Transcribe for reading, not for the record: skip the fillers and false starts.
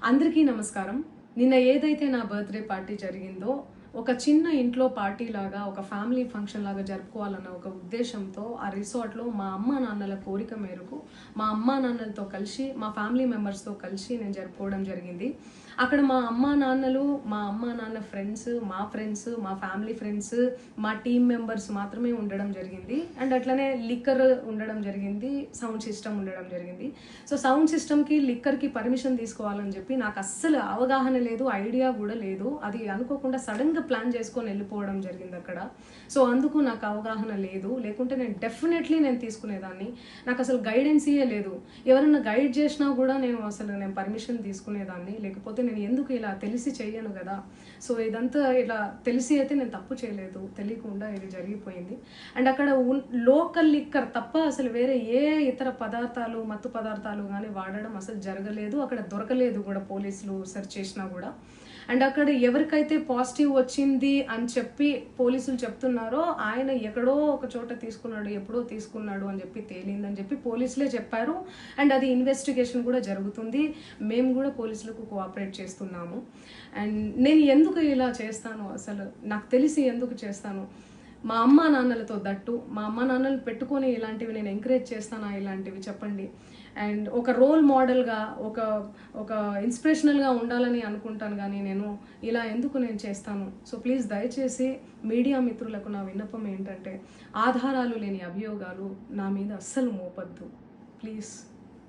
అందరికీ నమస్కారం. నిన్న ఏదైతే నా బర్త్డే పార్టీ జరిగిందో ఒక చిన్న ఇంట్లో పార్టీ లాగా ఒక ఫ్యామిలీ ఫంక్షన్ లాగా జరుపుకోవాలన్న ఒక ఉద్దేశంతో ఆ రిసార్ట్లో మా అమ్మా నాన్నల కోరిక మేరకు మా అమ్మా నాన్నలతో కలిసి మా ఫ్యామిలీ మెంబర్స్తో కలిసి నేను జరుపుకోవడం జరిగింది. అక్కడ మా అమ్మా నాన్నలు, మా అమ్మా నాన్న ఫ్రెండ్స్, మా ఫ్యామిలీ ఫ్రెండ్స్, మా టీమ్ మెంబర్స్ మాత్రమే ఉండడం జరిగింది. అండ్ అట్లనే లిక్కర్ ఉండడం జరిగింది, సౌండ్ సిస్టమ్ ఉండడం జరిగింది. సో సౌండ్ సిస్టమ్కి లిక్కర్కి పర్మిషన్ తీసుకోవాలని చెప్పి నాకు అస్సలు అవగాహన లేదు, ఐడియా కూడా లేదు. అది అనుకోకుండా సడన్గా ప్లాన్ చేసుకొని వెళ్ళిపోవడం జరిగింది అక్కడ. సో అందుకు నాకు అవగాహన లేదు, లేకుంటే నేను డెఫినెట్లీ తీసుకునేదాన్ని. నాకు అసలు గైడెన్సీయే లేదు. ఎవరైనా గైడ్ చేసినా కూడా నేను పర్మిషన్ తీసుకునేదాన్ని, లేకపోతే నేను ఎందుకు ఇలా తెలిసి చెయ్యను కదా. సో ఇదంతా ఇలా తెలిసి అయితే నేను తప్పు చేయలేదు, తెలియకుండా ఇది జరిగిపోయింది. అండ్ అక్కడ లోకల్ లిక్కర్ తప్ప అసలు వేరే ఏ ఇతర పదార్థాలు, మత్తు పదార్థాలు కానీ వాడడం అసలు జరగలేదు. అక్కడ దొరకలేదు కూడా, పోలీసులు సెర్చ్ చేసినా కూడా. అండ్ అక్కడ ఎవరికైతే పాజిటివ్ వచ్చింది అని చెప్పి పోలీసులు చెప్తున్నారో ఆయన ఎక్కడో ఒక చోట తీసుకున్నాడు, ఎప్పుడో తీసుకున్నాడు అని చెప్పి తేలిందని చెప్పి పోలీసులే చెప్పారు. అండ్ అది ఇన్వెస్టిగేషన్ కూడా జరుగుతుంది. మేము కూడా పోలీసులకు కోఆపరేట్ చేస్తున్నాము. అండ్ నేను ఎందుకు ఇలా చేస్తాను, అసలు నాకు తెలిసి ఎందుకు చేస్తాను, మా అమ్మా నాన్నలతో దట్టు మా అమ్మా నాన్నలు పెట్టుకొని ఇలాంటివి నేను ఎంకరేజ్ చేస్తానా, ఇలాంటివి చెప్పండి. అండ్ ఒక రోల్ మోడల్గా, ఒక ఇన్స్పిరేషనల్గా ఉండాలని అనుకుంటాను, కానీ నేను ఇలా ఎందుకు చేస్తాను. సో ప్లీజ్ దయచేసి మీడియా మిత్రులకు నా విన్నపం ఏంటంటే, ఆధారాలు లేని అభియోగాలు నా మీద అస్సలు మోపద్దు ప్లీజ్.